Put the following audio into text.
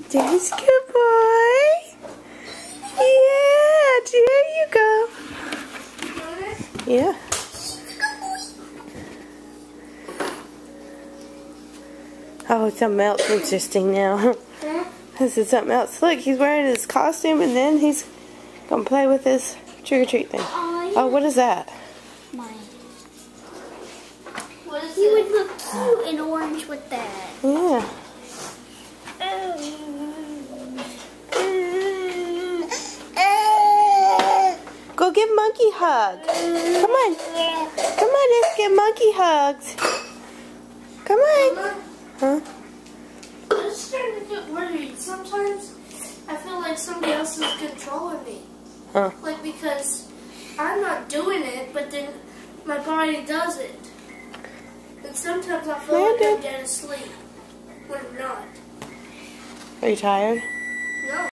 Daddy's good boy. Yeah, there you go. Yeah. Oh, something else interesting now. This is something else. Look, he's wearing his costume and then he's gonna play with his trick-or-treat thing. Oh, what is that? Mine. He would look cute in orange with that. Yeah. Go give Monkey a hug. Come on. Come on, let's get Monkey hugs. Come on. Huh? I'm just starting to get worried. Sometimes I feel like somebody else is controlling me. Huh? Like, because I'm not doing it, but then my body does it. And sometimes I feel like I'm dead asleep when I'm not. Are you tired?